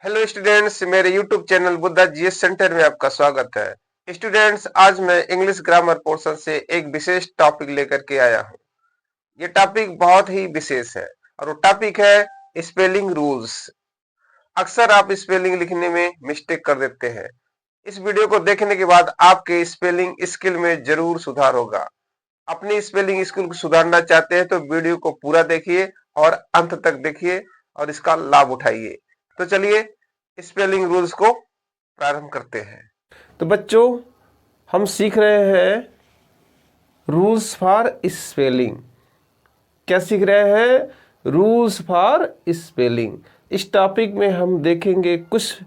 Hello students, मेरे YouTube channel Buddha GS centre में आपका स्वागत है। स्टूडेंट्स, आज मैं इंग्लिश ग्रामर पोर्शन से एक विशेष टॉपिक लेकर के आया हूँ। ये टॉपिक बहुत ही विशेष है और वो टॉपिक है स्पेलिंग रूल्स। अक्सर आप स्पेलिंग लिखने में मिस्टेक कर देते हैं। इस वीडियो को देखने के बाद आपके स्पेलिंग स्किल में जरूर सुधार होगा। अपनी स्पेलिंग स्किल को सुधारना चाहते हैं तो वीडियो को पूरा देखिए और अंत तक देखिए और इसका लाभ उठाइए। तो चलिए स्पेलिंग रूल्स को प्रारंभ करते हैं। तो बच्चों, हम सीख रहे हैं रूल्स फॉर स्पेलिंग। क्या सीख रहे हैं? Rules for spelling. इस टॉपिक में हम देखेंगे कुछ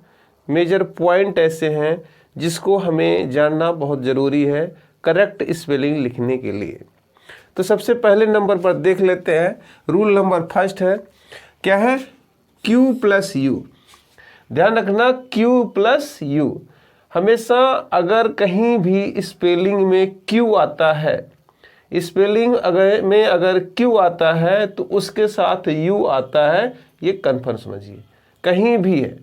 मेजर पॉइंट ऐसे हैं जिसको हमें जानना बहुत ज़रूरी है करेक्ट स्पेलिंग लिखने के लिए। तो सबसे पहले नंबर पर देख लेते हैं। रूल नंबर फर्स्ट है, क्या है? Q plus you. ध्यान रखना, Q प्लस यू। हमेशा अगर कहीं भी स्पेलिंग में Q आता है, स्पेलिंग अगर Q आता है तो उसके साथ U आता है, ये कन्फर्म समझिए। कहीं भी है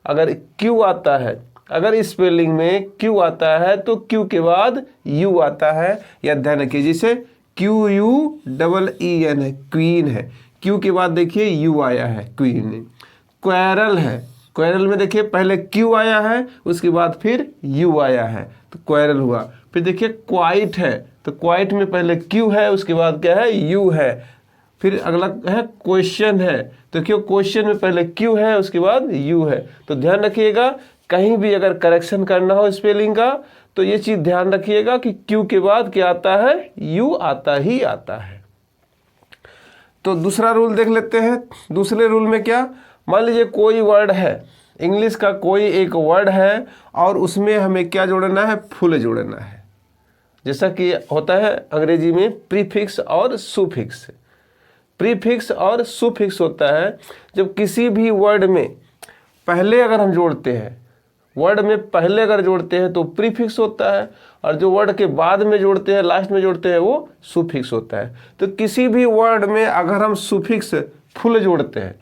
अगर Q आता है, अगर स्पेलिंग में Q आता है तो Q के बाद U आता है, या ध्यान रखिए। जैसे QUEEN है, क्वीन है, Q के बाद देखिए U आया है, क्वीन। क्वेरल है, क्वेरल में देखिए पहले Q आया है, उसके बाद फिर U आया है, तो क्वेरल हुआ। फिर देखिए क्वाइट है, तो क्वाइट में पहले Q है, उसके बाद क्या है? U है। फिर अगला है क्वेश्चन है, तो क्यों क्वेश्चन में पहले Q है, उसके बाद U है। तो ध्यान रखिएगा, कहीं भी अगर करेक्शन करना हो स्पेलिंग का तो ये चीज़ ध्यान रखिएगा कि Q के बाद क्या आता है? U आता ही आता है। तो दूसरा रूल देख लेते हैं। दूसरे रूल में क्या? मान लीजिए कोई वर्ड है, इंग्लिश का कोई एक वर्ड है और उसमें हमें क्या जोड़ना है? फुल जोड़ना है। जैसा कि होता है अंग्रेजी में प्रीफिक्स और सुफिक्स। प्रीफिक्स और सुफिक्स होता है जब किसी भी वर्ड में पहले अगर हम जोड़ते हैं, वर्ड में पहले अगर जोड़ते हैं तो प्रीफिक्स होता है, और जो वर्ड के बाद में जोड़ते हैं, लास्ट में जोड़ते हैं, वो सुफिक्स होता है। तो किसी भी वर्ड में अगर हम सुफिक्स फुल जोड़ते हैं,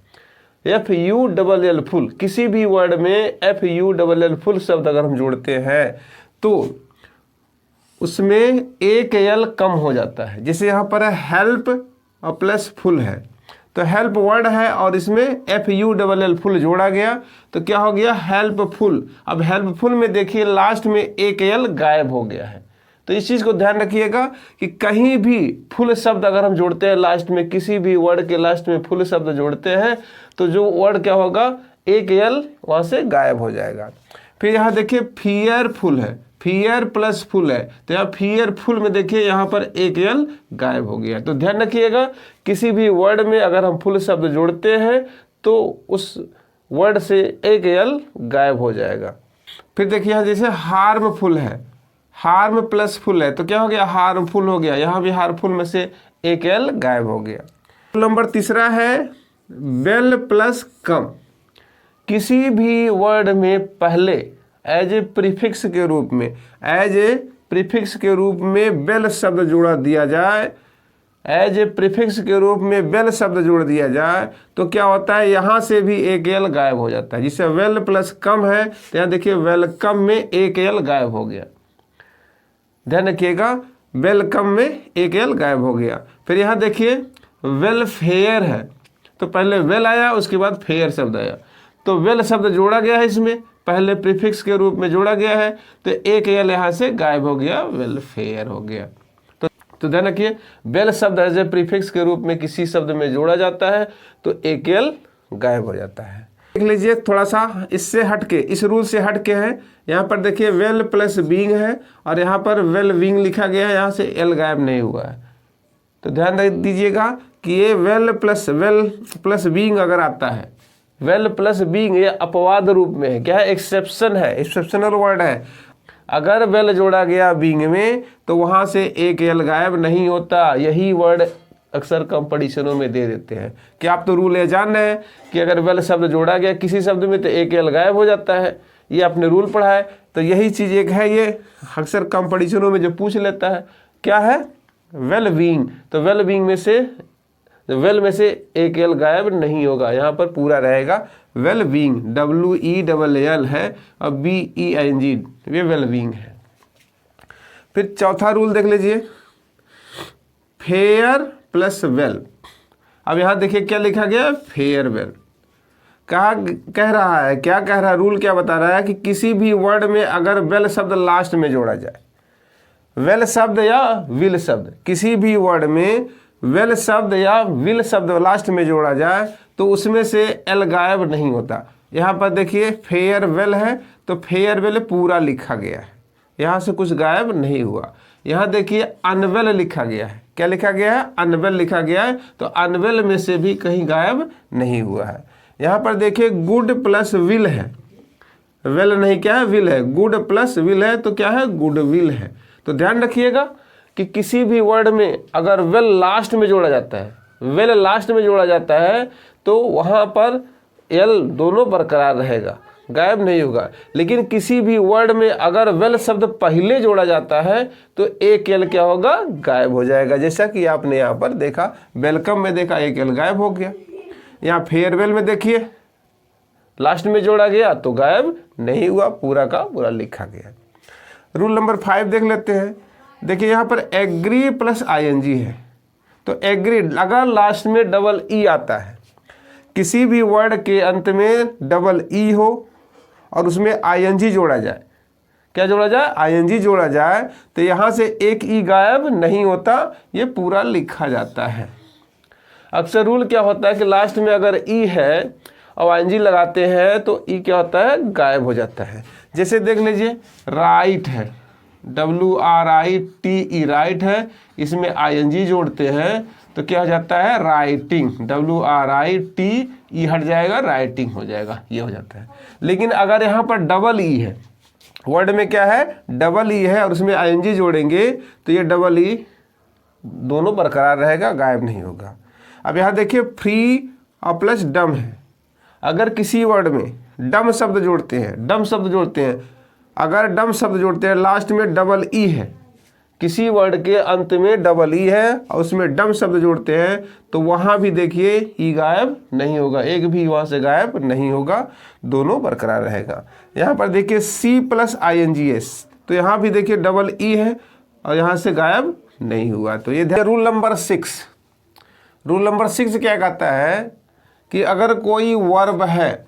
FULL फुल, किसी भी वर्ड में FULL फुल शब्द अगर हम जोड़ते हैं तो उसमें एक L कम हो जाता है। जैसे यहाँ पर है हेल्प और प्लस फुल है, तो हेल्प वर्ड है और इसमें FULL फुल जोड़ा गया तो क्या हो गया? हेल्पफुल। अब हेल्पफुल में देखिए लास्ट में एक L गायब हो गया है। तो इस चीज़ को ध्यान रखिएगा कि कहीं भी फुल शब्द अगर हम जोड़ते हैं लास्ट में, किसी भी वर्ड के लास्ट में फुल शब्द जोड़ते हैं तो जो वर्ड क्या होगा? एक L वहाँ से गायब हो जाएगा। फिर यहाँ देखिए फियरफुल है, फियर प्लस फुल है, तो यहाँ फियरफुल में देखिए यहाँ पर एक L गायब हो गया। तो ध्यान रखिएगा, किसी भी वर्ड में अगर हम फुल शब्द जोड़ते हैं तो उस वर्ड से एक L गायब हो जाएगा। फिर देखिए यहाँ जैसे हार्मफुल है, हार्म प्लस फुल है, तो क्या हो गया? हार्मफुल हो गया। यहाँ भी हार्मफुल में से एक L गायब हो गया। नंबर तीसरा है वेल प्लस कम। किसी भी वर्ड में पहले एज ए प्रीफिक्स के रूप में, एज ए प्रीफिक्स के रूप में वेल शब्द जोड़ा दिया जाए, एज ए प्रीफिक्स के रूप में वेल शब्द जोड़ दिया जाए तो क्या होता है? यहाँ से भी एक L गायब हो जाता है। जिससे वेल प्लस कम है तो यहाँ देखिए वेलकम में एक L गायब हो गया। ध्यान रखिएगा, वेलकम में एक L गायब हो गया। फिर यहाँ देखिए वेलफेयर है, तो पहले वेल आया, उसके बाद फेयर शब्द आया, तो वेल शब्द जोड़ा गया है, इसमें पहले प्रीफिक्स के रूप में जोड़ा गया है तो एक L यहाँ से गायब हो गया, वेलफेयर हो गया। तो ध्यान रखिए, वेल शब्द एज ए प्रीफिक्स के रूप में किसी शब्द में जोड़ा जाता है तो एक L गायब हो जाता है। देख लीजिए थोड़ा सा इससे हटके, इस रूल से हटके है। यहाँ पर देखिए वेल प्लस बीइंग है और यहाँ पर वेल बीइंग लिखा गया है, यहाँ से L गायब नहीं हुआ है। तो ध्यान दीजिएगा कि ये वेल प्लस बीइंग अगर आता है, वेल प्लस बीइंग, ये अपवाद रूप में है। क्या है? एक्सेप्शन है, एक्सेप्शनल वर्ड है। अगर वेल जोड़ा गया बीइंग में तो वहाँ से एक L गायब नहीं होता। यही वर्ड अक्सर कंपटीशनों में दे देते हैं कि आप तो रूल ये जान रहे हैं कि अगर वेल शब्द जोड़ा गया किसी शब्द में तो एक L गायब हो जाता है। ये आपने रूल पढ़ा है, तो यही चीज़ एक है, ये अक्सर कंपटीशनों में जो पूछ लेता है। क्या है? Well being. तो वेल बीइंग में से वेल में से एक L गायब नहीं होगा, यहाँ पर पूरा रहेगा वेल बीइंग, WELL है और BEING, ये वेल बीइंग है। फिर चौथा रूल देख लीजिए, फेयर प्लस वेल। अब यहाँ देखिए क्या लिखा गया, फेयर वेल। कह रहा है, क्या कह रहा है, रूल क्या बता रहा है कि किसी भी वर्ड में अगर वेल शब्द लास्ट में जोड़ा जाए, वेल शब्द या विल शब्द, किसी भी वर्ड में वेल शब्द या विल शब्द लास्ट में जोड़ा जाए तो उसमें से एल गायब नहीं होता। यहाँ पर देखिए फेयर वेल है तो फेयर वेल पूरा लिखा गया है, यहाँ से कुछ गायब नहीं हुआ। यहाँ देखिए अनवेल लिखा गया है, क्या लिखा गया है, अनवेल लिखा गया है, तो अनवेल में से भी कहीं गायब नहीं हुआ है। यहाँ पर देखिए गुड प्लस विल है, वेल नहीं क्या है, विल है, गुड प्लस विल है तो क्या है, गुड विल है। तो ध्यान रखिएगा कि किसी भी वर्ड में अगर वेल लास्ट में जोड़ा जाता है, वेल लास्ट में जोड़ा जाता है तो वहाँ पर एल दोनों बरकरार रहेगा, गायब नहीं होगा। लेकिन किसी भी वर्ड में अगर वेल शब्द पहले जोड़ा जाता है तो एक एल क्या होगा, गायब हो जाएगा। जैसा कि आपने यहाँ पर देखा, वेलकम में देखा एक एल गायब हो गया। यहाँ फेयरवेल में देखिए लास्ट में जोड़ा गया तो गायब नहीं हुआ, पूरा का पूरा लिखा गया। रूल नंबर 5 देख लेते हैं। देखिए यहाँ पर एग्री प्लस ING है, तो एग्री अगर लास्ट में डबल ई आता है, किसी भी वर्ड के अंत में डबल ई हो और उसमें ING जोड़ा जाए, क्या जोड़ा जाए, ING जोड़ा जाए, तो यहाँ से एक ई गायब नहीं होता, ये पूरा लिखा जाता है। अक्सर रूल क्या होता है कि लास्ट में अगर ई है और ING लगाते हैं तो ई क्या होता है, गायब हो जाता है। जैसे देख लीजिए राइट है, WRITE राइट है, इसमें ING जोड़ते हैं तो क्या हो जाता है, राइटिंग, WRITE हट जाएगा, राइटिंग हो जाएगा, ये हो जाता है। लेकिन अगर यहाँ पर डबल ई है, वर्ड में क्या है, डबल ई है और उसमें ING जोड़ेंगे तो ये डबल ई दोनों बरकरार रहेगा, गायब नहीं होगा। अब यहाँ देखिए फ्री और प्लस डम है, अगर किसी वर्ड में डम शब्द जोड़ते हैं, डम शब्द जोड़ते हैं, अगर डम शब्द जोड़ते हैं लास्ट में डबल ई है, किसी वर्ड के अंत में डबल ई है और उसमें डम शब्द जोड़ते हैं तो वहाँ भी देखिए ई गायब नहीं होगा, एक भी वहाँ से गायब नहीं होगा, दोनों बरकरार रहेगा। यहाँ पर देखिए C प्लस INGS, तो यहाँ भी देखिए डबल ई है और यहाँ से गायब नहीं हुआ। तो ये रूल नंबर 6, रूल नंबर 6 क्या कहता है कि अगर कोई वर्ब है,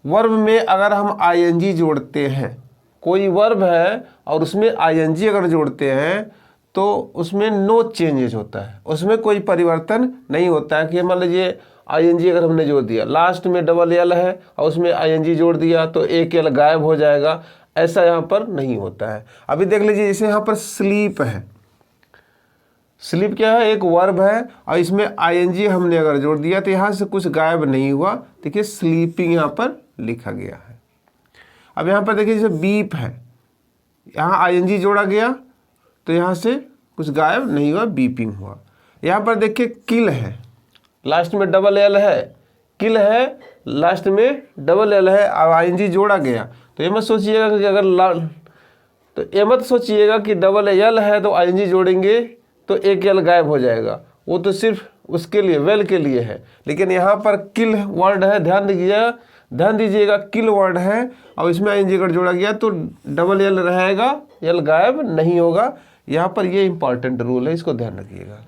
वर्ब में अगर हम ING जोड़ते हैं, कोई वर्ब है और उसमें ING अगर जोड़ते हैं तो उसमें नो चेंजेस होता है, उसमें कोई परिवर्तन नहीं होता है। कि मान लीजिए ING अगर हमने जोड़ दिया, लास्ट में डबल एल है और उसमें ING जोड़ दिया तो एक एल गायब हो जाएगा, ऐसा यहाँ पर नहीं होता है। अभी देख लीजिए जैसे यहाँ पर स्लीप है, स्लीप क्या है, एक वर्ब है और इसमें ING हमने अगर जोड़ दिया तो यहाँ से कुछ गायब नहीं हुआ, देखिए स्लीपिंग यहाँ पर लिखा गया है। अब यहाँ पर देखिए जैसे बीप है, यहाँ ING जोड़ा गया तो यहाँ से कुछ गायब नहीं हुआ, बीपिंग हुआ। यहाँ पर देखिए किल है, लास्ट में डबल एल है, किल है लास्ट में डबल एल है और ING जोड़ा गया, तो ये मत सोचिएगा कि अगर तो ये मत सोचिएगा कि डबल एल है तो ING जोड़ेंगे तो एक एल गायब हो जाएगा, वो तो सिर्फ उसके लिए, वेल के लिए है। लेकिन यहाँ पर किल वर्ड है, ध्यान दीजिएगा किल वर्ड है और इसमें ING अगर जोड़ा गया तो डबल एल रहेगा, एल गायब नहीं होगा। यहाँ पर ये इंपॉर्टेंट रूल है, इसको ध्यान रखिएगा।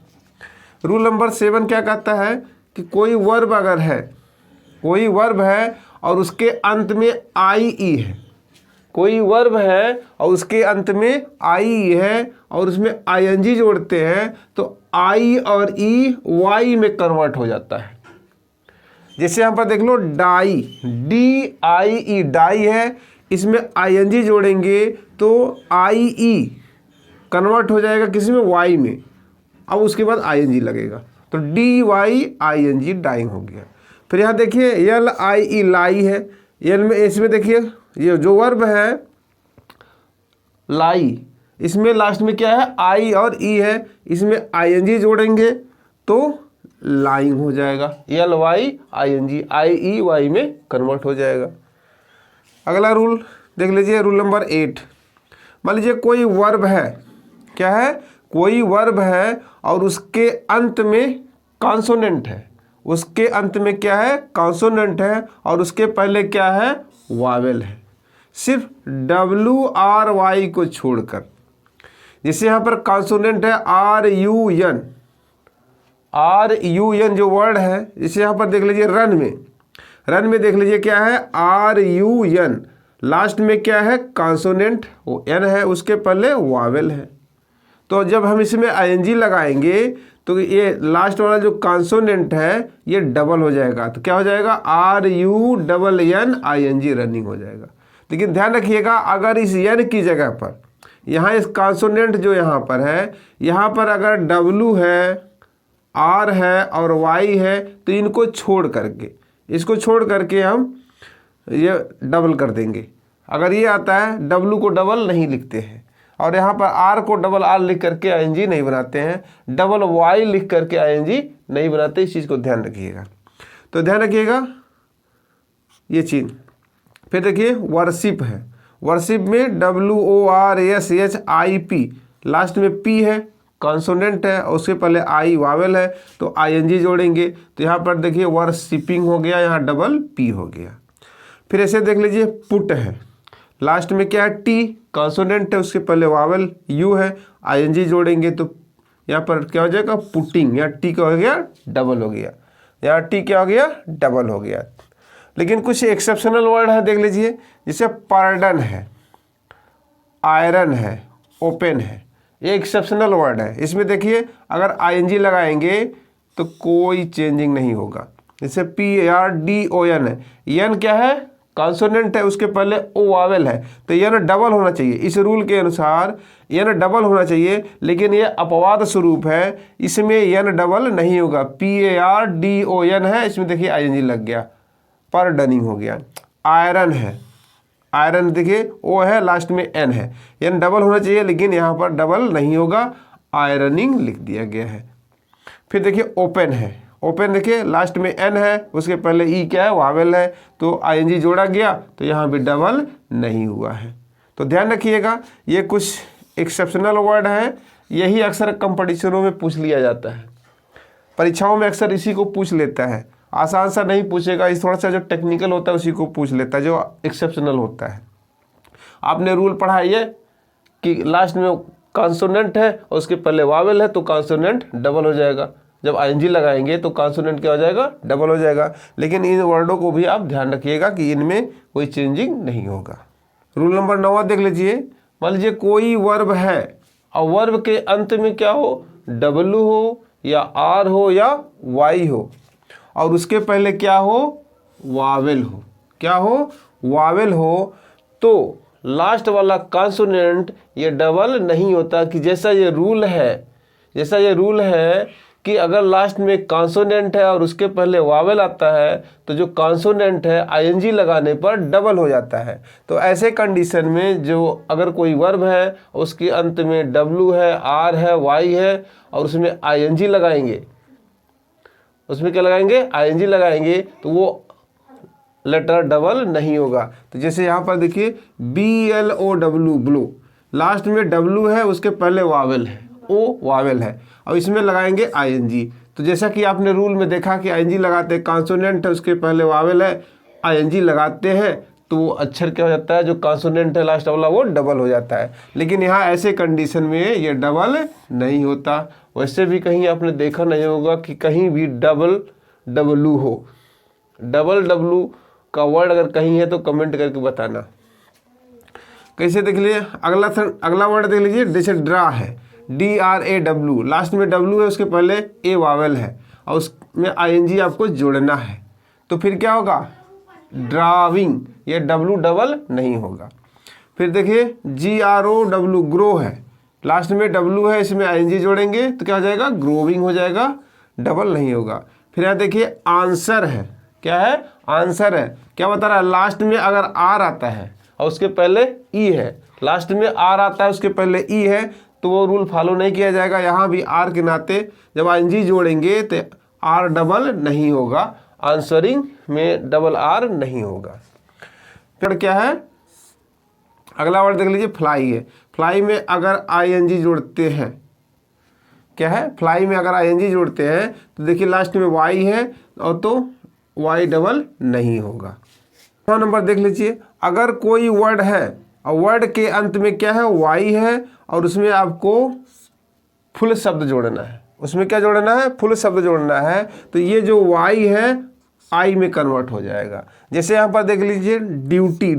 रूल नंबर 7 क्या कहता है कि कोई वर्ब अगर है, कोई वर्ब है और उसके अंत में IE है, कोई वर्ब है और उसके अंत में IE है और उसमें ING जोड़ते हैं तो I और E Y में कन्वर्ट हो जाता है। जैसे यहाँ पर देख लो डाई, DIE डाई है, इसमें ING जोड़ेंगे तो IE कन्वर्ट हो जाएगा किसी में, Y में, अब उसके बाद ING लगेगा तो DYING डाइंग हो गया। फिर यहाँ देखिए LIE लाई है, एल में इसमें देखिए ये जो वर्ब है लाई, इसमें लास्ट में क्या है, I और E है, इसमें ING जोड़ेंगे तो लाइंग हो जाएगा, LYING, IEY में कन्वर्ट हो जाएगा। अगला रूल देख लीजिए, रूल नंबर 8। मान लीजिए कोई वर्ब है, क्या है, कोई वर्ब है और उसके अंत में कॉन्सोनेंट है, उसके अंत में क्या है, कॉन्सोनेंट है, और उसके पहले क्या है, वावेल है, सिर्फ WRY को छोड़कर। जैसे यहाँ पर कॉन्सोनेंट है RUN, RUN जो वर्ड है, जैसे यहाँ पर देख लीजिए रन में देख लीजिए क्या है, RUN, लास्ट में क्या है, कॉन्सोनेंट N है, उसके पहले वावेल है। तो जब हम इसमें ING लगाएंगे तो ये लास्ट वाला जो कॉन्सोनेंट है ये डबल हो जाएगा, तो क्या हो जाएगा, RUNNING, रनिंग हो जाएगा। लेकिन ध्यान रखिएगा, अगर इस N की जगह पर यहाँ इस कॉन्सोनेंट जो यहाँ पर है, यहाँ पर अगर W है, R है और Y है, तो इनको छोड़ करके, इसको छोड़ करके हम ये डबल कर देंगे। अगर ये आता है, W को डबल नहीं लिखते हैं, और यहाँ पर R को डबल R लिख करके ING नहीं बनाते हैं, डबल Y लिख करके ING नहीं बनाते। इस चीज़ को ध्यान रखिएगा। तो ध्यान रखिएगा ये चीज़। फिर देखिए वर्शिप है, वर्शिप में WORSHIP, लास्ट में P है, कॉन्सोनेंट है, और उसके पहले I वावेल है, तो ING जोड़ेंगे। तो यहाँ पर देखिए वर्शिपिंग हो गया, यहाँ डबल P हो गया। फिर ऐसे देख लीजिए पुट है, लास्ट में क्या है, T, कॉन्सोनेंट है, उसके पहले वावेल U है, ING जोड़ेंगे तो यहाँ पर क्या हो जाएगा, पुटिंग। यहाँ T क्या हो गया, डबल हो गया, यहाँ T क्या हो गया, डबल हो गया। लेकिन कुछ एक्सेप्शनल वर्ड है, देख लीजिए, जैसे पार्डन है, आयरन है, ओपन है, ये एक्सेप्शनल वर्ड है। इसमें देखिए अगर ING लगाएंगे तो कोई चेंजिंग नहीं होगा। जैसे PARDON है, N क्या है, कॉन्सोनेंट है, उसके पहले O वावेल है, तो N डबल होना चाहिए। इस रूल के अनुसार N डबल होना चाहिए, लेकिन ये अपवाद स्वरूप है, इसमें N डबल नहीं होगा। PARDON है, इसमें देखिए ING लग गया, पर डनिंग हो गया। आयरन है, आयरन देखिए O है, लास्ट में N है, N डबल होना चाहिए, लेकिन यहाँ पर डबल नहीं होगा, आयरनिंग लिख दिया गया है। फिर देखिए ओपन है, ओपन देखिए लास्ट में N है, उसके पहले E क्या है, वावेल है, तो ING जोड़ा गया, तो यहाँ भी डबल नहीं हुआ है। तो ध्यान रखिएगा, ये कुछ एक्सेप्शनल वर्ड है, यही अक्सर कंपटीशनों में पूछ लिया जाता है, परीक्षाओं में अक्सर इसी को पूछ लेता है। आसान सा नहीं पूछेगा, इस थोड़ा सा जो टेक्निकल होता है उसी को पूछ लेता है, जो एक्सेप्शनल होता है। आपने रूल पढ़ा है ये कि लास्ट में कॉन्सोनेंट है और उसके पहले वावेल है, तो कॉन्सोनेंट डबल हो जाएगा। जब ING लगाएंगे तो कॉन्सोनेंट क्या हो जाएगा, डबल हो जाएगा। लेकिन इन वर्डों को भी आप ध्यान रखिएगा कि इनमें कोई चेंजिंग नहीं होगा। रूल नंबर 9 देख लीजिए। मान लीजिए कोई वर्ब है और वर्ब के अंत में क्या हो, W हो या R हो या Y हो, और उसके पहले क्या हो, वावेल हो, क्या हो, वावेल हो, तो लास्ट वाला कॉन्सोनेंट ये डबल नहीं होता। कि जैसा ये रूल है कि अगर लास्ट में कॉन्सोनेंट है और उसके पहले वावेल आता है, तो जो कॉन्सोनेंट है ING लगाने पर डबल हो जाता है। तो ऐसे कंडीशन में जो अगर कोई वर्ब है उसके अंत में W है, R है, Y है, और उसमें ING लगाएंगे, उसमें क्या लगाएंगे, ING लगाएंगे, तो वो लेटर डबल नहीं होगा। तो जैसे यहाँ पर देखिए BLOW, ब्लू, लास्ट में W है, उसके पहले वावेल है, O वावेल है, और इसमें लगाएंगे ING। तो जैसा कि आपने रूल में देखा कि ING लगाते हैं, कॉन्सोनेंट है उसके पहले वावेल है, ING लगाते हैं तो वो अक्षर क्या हो जाता है, जो कॉन्सोनेंट है लास्ट वाला वो डबल हो जाता है। लेकिन यहाँ ऐसे कंडीशन में ये डबल नहीं होता। वैसे भी कहीं आपने देखा नहीं होगा कि कहीं भी डबल W हो। डबल W का वर्ड अगर कहीं है तो कमेंट करके बताना। कैसे देख लीजिए, अगला वर्ड देख लीजिए, जैसे ड्रा है, DRAW, लास्ट में W है, उसके पहले A वावेल है, और उसमें ING आपको जोड़ना है, तो फिर क्या होगा, ड्राविंग, ये W डबल नहीं होगा। फिर देखिए GROW, ग्रो है, लास्ट में W है, इसमें ING जोड़ेंगे तो क्या हो जाएगा, ग्रोविंग हो जाएगा, डबल नहीं होगा। फिर यहाँ देखिए आंसर है, क्या है, आंसर है, क्या बता रहा है, लास्ट में अगर R आता है और उसके पहले E है, लास्ट में R आता है उसके पहले E है, तो वो रूल फॉलो नहीं किया जाएगा। यहाँ भी R के नाते जब ING जोड़ेंगे तो R डबल नहीं होगा, आंसरिंग में डबल R नहीं होगा। फिर क्या है, अगला वर्ड देख लीजिए, फ्लाई है, फ्लाई में अगर ING जोड़ते हैं क्या है, फ्लाई में अगर आईएनजी जोड़ते हैं तो देखिए लास्ट में वाई है और तो वाई डबल नहीं होगा। 9 नंबर देख लीजिए, अगर कोई वर्ड है और वर्ड के अंत में क्या है, वाई है और उसमें आपको फुल शब्द जोड़ना है, उसमें क्या जोड़ना है, फुल शब्द जोड़ना है, तो ये जो वाई है आई में कन्वर्ट हो जाएगा। जैसे यहाँ पर देख लीजिए ड्यूटी,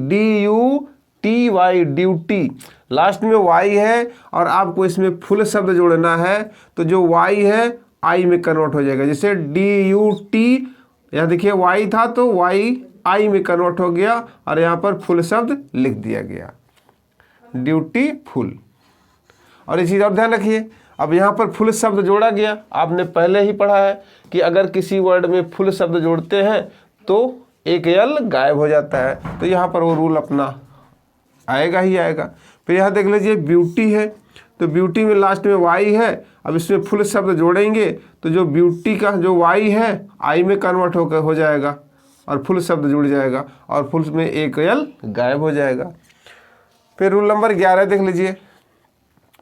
DUTY ड्यूटी, लास्ट में वाई है और आपको इसमें फुल शब्द जोड़ना है, तो जो वाई है आई में कन्वर्ट हो जाएगा। जैसे DUT, यहाँ देखिए वाई था तो वाई आई में कन्वर्ट हो गया और यहाँ पर फुल शब्द लिख दिया गया, ड्यूटी फुल। और इसी तरह ध्यान रखिए, अब यहाँ पर फुल शब्द जोड़ा गया, आपने पहले ही पढ़ा है कि अगर किसी वर्ड में फुल शब्द जोड़ते हैं तो एक यल गायब हो जाता है, तो यहाँ पर वो रूल अपना आएगा ही आएगा। फिर यहाँ देख लीजिए ब्यूटी है, तो ब्यूटी में लास्ट में वाई है, अब इसमें फुल शब्द जोड़ेंगे तो जो ब्यूटी का जो वाई है आई में कन्वर्ट हो जाएगा और फुल शब्द जुड़ जाएगा और फुल में एक यल गायब हो जाएगा। फिर रूल नंबर 11 देख लीजिए,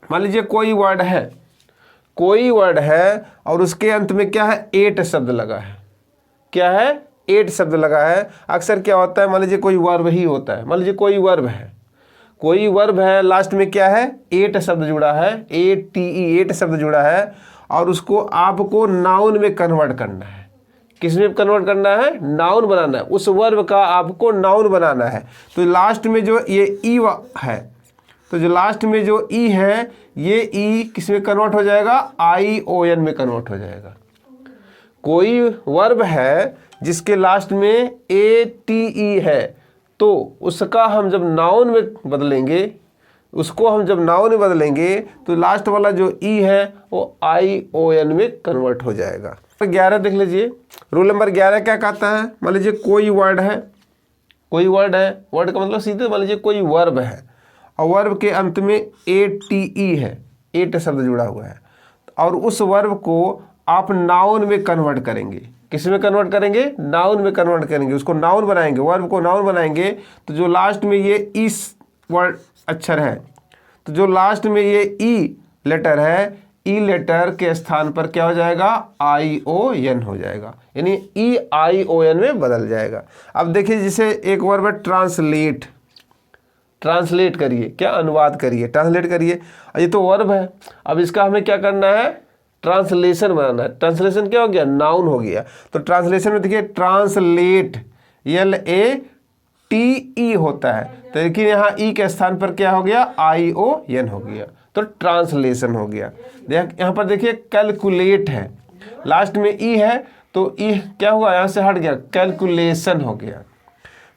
मान लीजिए कोई वर्ड है और उसके अंत में क्या है, 8 शब्द लगा है, क्या है, 8 शब्द लगा है। अक्सर क्या होता है, मान लीजिए कोई वर्ब ही होता है, मान लीजिए कोई वर्ब है लास्ट में क्या है, 8 शब्द जुड़ा है, ATE 8 शब्द जुड़ा है और उसको आपको नाउन में कन्वर्ट करना है। किस में कन्वर्ट करना है, नाउन बनाना है, उस वर्ब का आपको नाउन बनाना है। तो लास्ट में जो ये ई है, तो जो लास्ट में जो ई है ये ई किस में कन्वर्ट हो जाएगा, ION में कन्वर्ट हो जाएगा। कोई वर्ब है जिसके लास्ट में ATE है तो उसका हम जब नाउन में बदलेंगे, उसको हम जब नाउन में बदलेंगे तो लास्ट वाला जो ई है वो ION में कन्वर्ट हो जाएगा। 11 देख लीजिए, रूल नंबर 11 क्या कहता है, मान लीजिए कोई वर्ड है, वर्ड का मतलब सीधे मान लीजिए कोई वर्ब है और वर्ब के अंत में ATE है, 8 शब्द जुड़ा हुआ है और उस वर्ब को आप नाउन में कन्वर्ट करेंगे। किस में कन्वर्ट करेंगे, नाउन में कन्वर्ट करेंगे, उसको नाउन बनाएंगे, वर्ब को नाउन बनाएंगे। तो जो लास्ट में ये इस वर्ड अक्षर है, तो जो लास्ट में ये ई लेटर है, ई लेटर के स्थान पर क्या हो जाएगा, ION हो जाएगा, यानी EION में बदल जाएगा। अब देखिए जैसे एक वर्ब है ट्रांसलेट करिए, क्या अनुवाद करिए, ट्रांसलेट करिए, ये तो वर्ब है। अब इसका हमें क्या करना है, ट्रांसलेशन बनाना है। ट्रांसलेशन क्या हो गया, नाउन हो गया। तो ट्रांसलेशन में देखिए ट्रांसलेट LATE होता है, तो देखिए यहाँ ई के स्थान पर क्या हो गया, ION हो गया, तो ट्रांसलेशन हो गया। यहाँ पर देखिए कैलकुलेट है, लास्ट में ई है तो ई क्या हुआ, यहाँ से हट गया, कैलकुलेशन हो गया।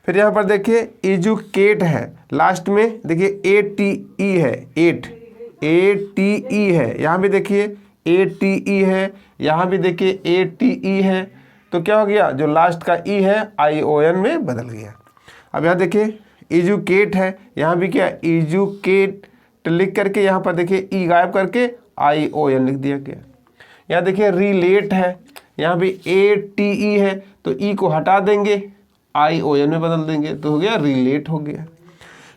फिर यहाँ पर देखिए एजुकेट है, लास्ट में देखिए ATE है, ATE है, यहाँ भी देखिए ATE है, यहाँ भी देखिए ATE है, तो क्या हो गया, जो लास्ट का ई है ION में बदल गया। अब यहाँ देखिए एजुकेट है, यहाँ भी क्या, एजुकेट लिख करके यहाँ पर देखिए ई गायब करके ION लिख दिया गया। यहाँ देखिए रिलेट है, यहाँ भी ATE है, तो ई को हटा देंगे, ION में बदल देंगे, तो हो गया रिलेट हो गया।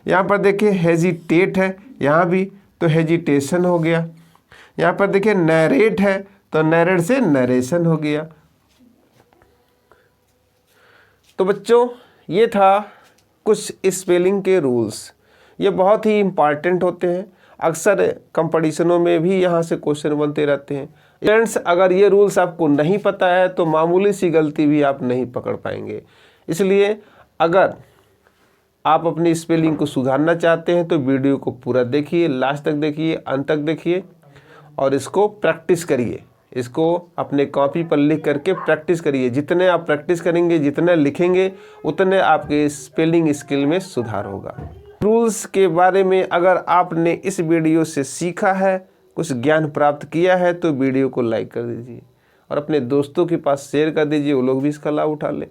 यहाँ पर देखिए हेजिटेट है, यहाँ भी तो हेजिटेशन हो गया। यहाँ पर देखिए नरेट है, तो नरेट से नरेशन हो गया। तो बच्चों ये था कुछ स्पेलिंग के रूल्स, ये बहुत ही इम्पॉर्टेंट होते हैं, अक्सर कंपटीशनों में भी यहाँ से क्वेश्चन बनते रहते हैं। फ्रेंड्स अगर ये रूल्स आपको नहीं पता है तो मामूली सी गलती भी आप नहीं पकड़ पाएंगे। इसलिए अगर आप अपनी स्पेलिंग को सुधारना चाहते हैं तो वीडियो को पूरा देखिए, लास्ट तक देखिए, अंत तक देखिए और इसको प्रैक्टिस करिए, इसको अपने कॉपी पर लिख करके प्रैक्टिस करिए। जितने आप प्रैक्टिस करेंगे, जितने लिखेंगे, उतने आपके स्पेलिंग स्किल में सुधार होगा। रूल्स के बारे में अगर आपने इस वीडियो से सीखा है, कुछ ज्ञान प्राप्त किया है, तो वीडियो को लाइक कर दीजिए और अपने दोस्तों के पास शेयर कर दीजिए, वो लोग भी इसका लाभ उठा लें।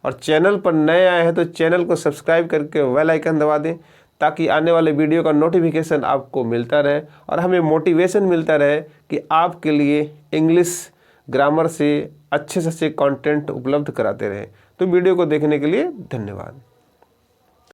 और चैनल पर नए आए हैं तो चैनल को सब्सक्राइब करके बेल आइकन दबा दें, ताकि आने वाले वीडियो का नोटिफिकेशन आपको मिलता रहे और हमें मोटिवेशन मिलता रहे कि आपके लिए इंग्लिश ग्रामर से अच्छे कंटेंट उपलब्ध कराते रहें। तो वीडियो को देखने के लिए धन्यवाद।